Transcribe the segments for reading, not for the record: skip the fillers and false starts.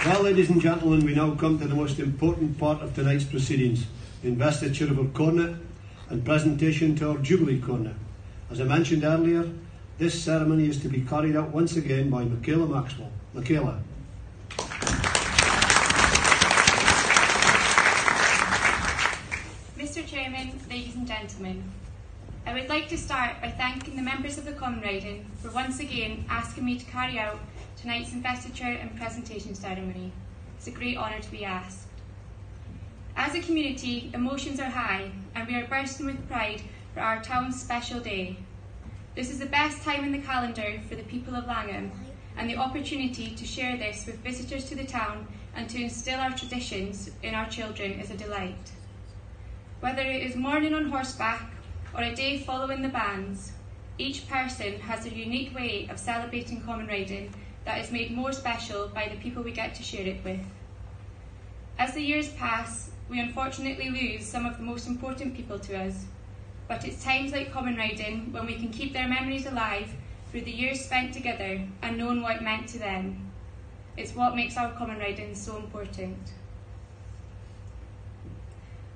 Well, ladies and gentlemen, we now come to the most important part of tonight's proceedings, the investiture of our cornet and presentation to our Jubilee cornet. As I mentioned earlier, this ceremony is to be carried out once again by Michaela Maxwell. Michaela. Mr. Chairman, ladies and gentlemen, I would like to start by thanking the members of the Common Riding for once again asking me to carry out tonight's investiture and presentation ceremony. It's a great honour to be asked. As a community, emotions are high and we are bursting with pride for our town's special day. This is the best time in the calendar for the people of Langholm, and the opportunity to share this with visitors to the town and to instil our traditions in our children is a delight. Whether it is morning on horseback or a day following the bands, each person has a unique way of celebrating common riding that is made more special by the people we get to share it with. As the years pass, we unfortunately lose some of the most important people to us, but it's times like common riding when we can keep their memories alive through the years spent together and knowing what it meant to them. It's what makes our common riding so important.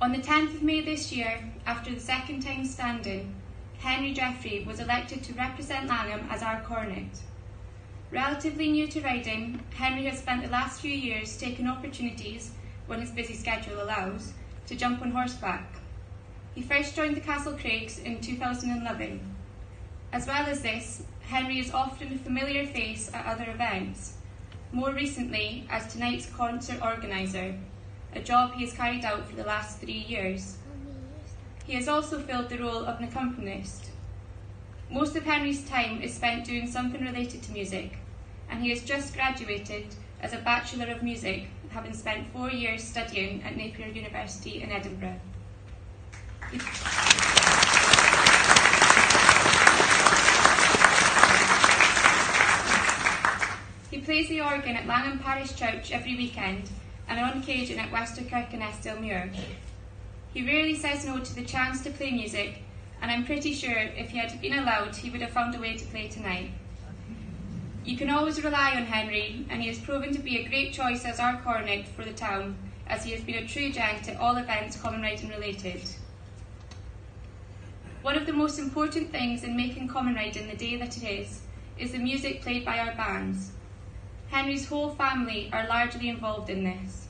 On the 10th of May this year, after the second time standing, Henry Jeffrey was elected to represent Langholm as our cornet. Relatively new to riding, Henry has spent the last few years taking opportunities, when his busy schedule allows, to jump on horseback. He first joined the Castle Craigs in 2011. As well as this, Henry is often a familiar face at other events, more recently as tonight's concert organiser, a job he has carried out for the last 3 years. He has also filled the role of an accompanist. Most of Henry's time is spent doing something related to music, and he has just graduated as a Bachelor of Music, having spent 4 years studying at Napier University in Edinburgh. He plays the organ at Langholm Parish Church every weekend, and on occasion at Westerkirk and Estelmuir. He rarely says no to the chance to play music, and I'm pretty sure if he had been allowed, he would have found a way to play tonight. You can always rely on Henry, and he has proven to be a great choice as our cornet for the town, as he has been a true gent at all events common riding related. One of the most important things in making common riding the day that it is the music played by our bands. Henry's whole family are largely involved in this.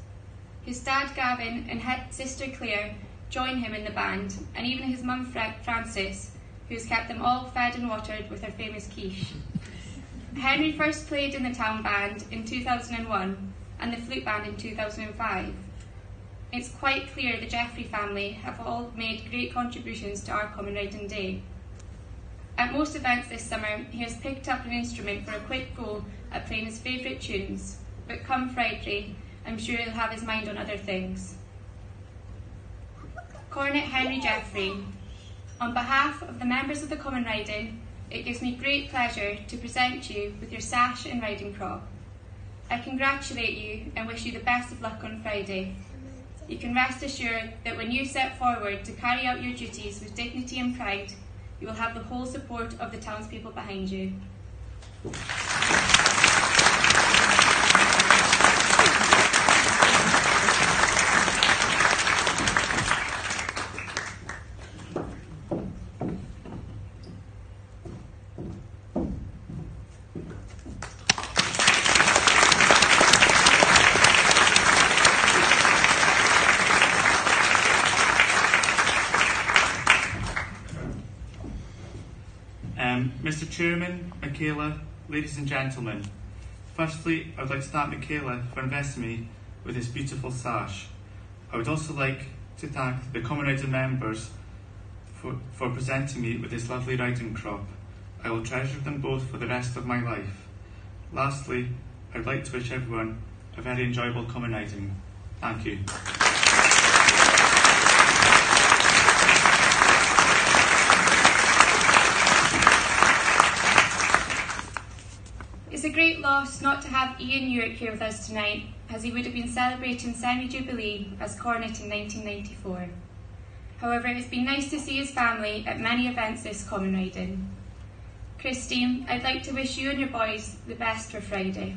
His dad Gavin and sister Claire join him in the band, and even his mum Frances, who has kept them all fed and watered with her famous quiche. Henry first played in the town band in 2001 and the flute band in 2005. It's quite clear the Jeffrey family have all made great contributions to our common riding day. At most events this summer, he has picked up an instrument for a quick go at playing his favourite tunes, but come Friday, I'm sure he'll have his mind on other things. Cornet Henry Jeffrey, on behalf of the members of the Common Riding, it gives me great pleasure to present you with your sash and riding crop. I congratulate you and wish you the best of luck on Friday. You can rest assured that when you step forward to carry out your duties with dignity and pride, you will have the whole support of the townspeople behind you. Mr. Chairman, Michaela, ladies and gentlemen, firstly, I would like to thank Michaela for investing me with this beautiful sash. I would also like to thank the Common Riding members for presenting me with this lovely riding crop. I will treasure them both for the rest of my life. Lastly, I would like to wish everyone a very enjoyable common riding. Thank you. It's a great loss not to have Ian Ewart here with us tonight, as he would have been celebrating semi-jubilee as cornet in 1994. However, it's been nice to see his family at many events this common riding. Christine, I'd like to wish you and your boys the best for Friday.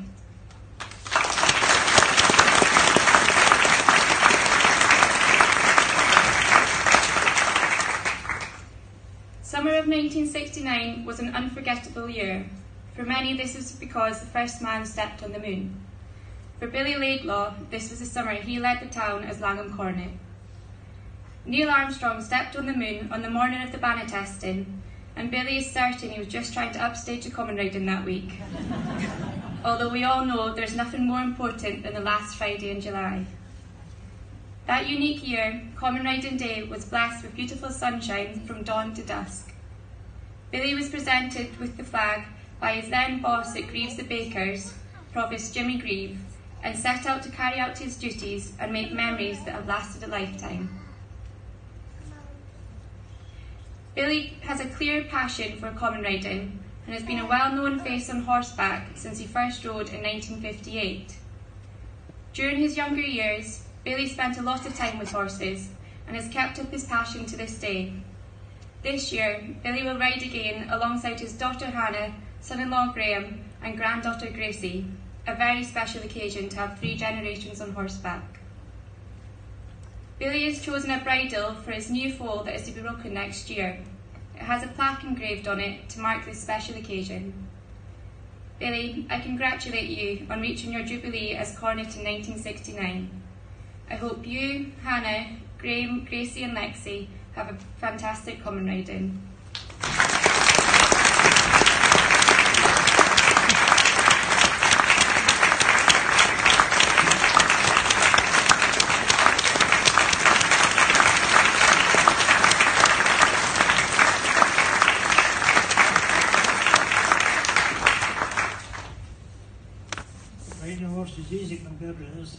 summer of 1969 was an unforgettable year. For many, this was because the first man stepped on the moon. For Billy Laidlaw, this was the summer he led the town as Langholm Cornet. Neil Armstrong stepped on the moon on the morning of the banner testing, and Billy is certain he was just trying to upstage a common riding that week. Although we all know there's nothing more important than the last Friday in July. That unique year, Common Riding Day was blessed with beautiful sunshine from dawn to dusk. Billy was presented with the flag by his then boss at Greaves the Bakers, Provost Jimmy Grieve, and set out to carry out his duties and make memories that have lasted a lifetime. Billy has a clear passion for common riding and has been a well-known face on horseback since he first rode in 1958. During his younger years, Billy spent a lot of time with horses and has kept up his passion to this day. This year, Billy will ride again alongside his daughter Hannah, son-in-law Graham and granddaughter Gracie, a very special occasion to have 3 generations on horseback. Billy has chosen a bridle for his new foal that is to be broken next year. It has a plaque engraved on it to mark this special occasion. Billy, I congratulate you on reaching your jubilee as Cornet in 1969. I hope you, Hannah, Graham, Gracie and Lexi have a fantastic common riding. Riding a horse is easy compared to this.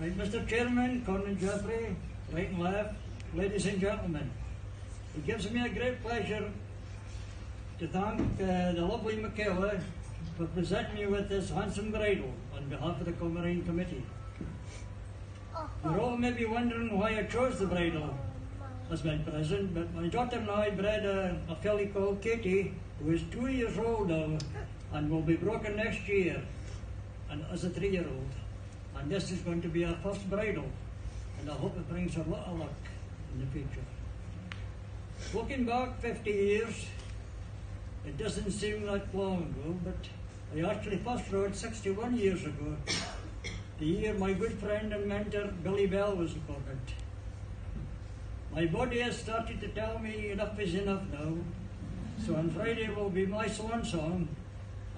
Right, Mr. Chairman, Colin Jeffrey, right and left, ladies and gentlemen, it gives me a great pleasure to thank the lovely Michaela for presenting me with this handsome bridle on behalf of the Common Committee. You're all maybe wondering why I chose the bridle as my present, but my daughter and I bred a filly called Katie, who is 2 years old now and will be broken next year, and as a 3-year-old. And this is going to be our first bridle, and I hope it brings her a lot of luck in the future. Looking back 50 years, it doesn't seem that long ago, but I actually first rode 61 years ago, the year my good friend and mentor Billy Bell was appointed. My body has started to tell me enough is enough now, so on Friday will be my swan song,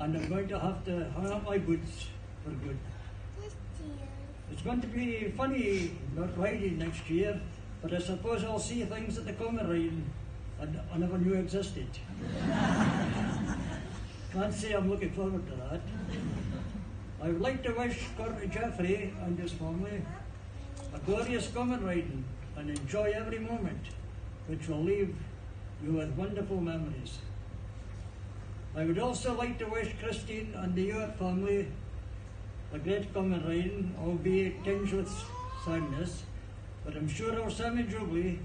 and I'm going to have to hang up my boots for good. It's going to be funny not riding next year, but I suppose I'll see things at the common riding I never knew existed. Can't say I'm looking forward to that. I would like to wish Courtney Jeffrey and his family a glorious common riding and enjoy every moment, which will leave you with wonderful memories. I would also like to wish Christine and the Ewart family a great common riding, albeit tinged with sadness, but I'm sure our Sammy Jubilee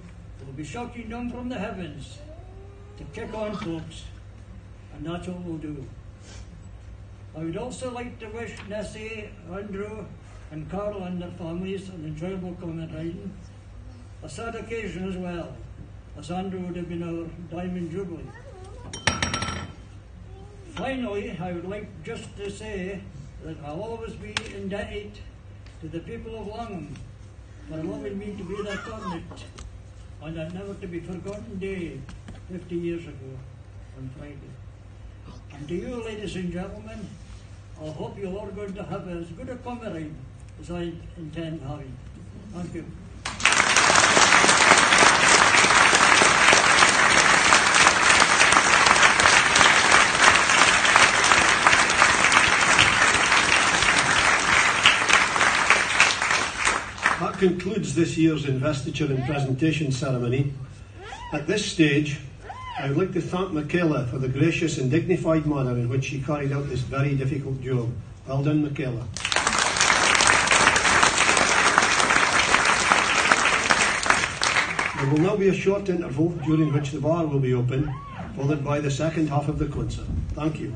will be shouting down from the heavens to kick on, folks, and that's what we'll do. I would also like to wish Nessie, Andrew and Carl and their families an enjoyable common riding, a sad occasion as well, as Andrew would have been our Diamond Jubilee. Finally, I would like just to say that I'll always be indebted to the people of Langholm for allowing me to be their Cornet on that never to be forgotten day 50 years ago on Friday. And to you, ladies and gentlemen, I hope you're all going to have as good a common ride as I intend having. Thank you. That concludes this year's investiture and presentation ceremony. At this stage, I would like to thank Michaela for the gracious and dignified manner in which she carried out this very difficult job. Well done, Michaela. There will now be a short interval during which the bar will be open, followed by the second half of the concert. Thank you.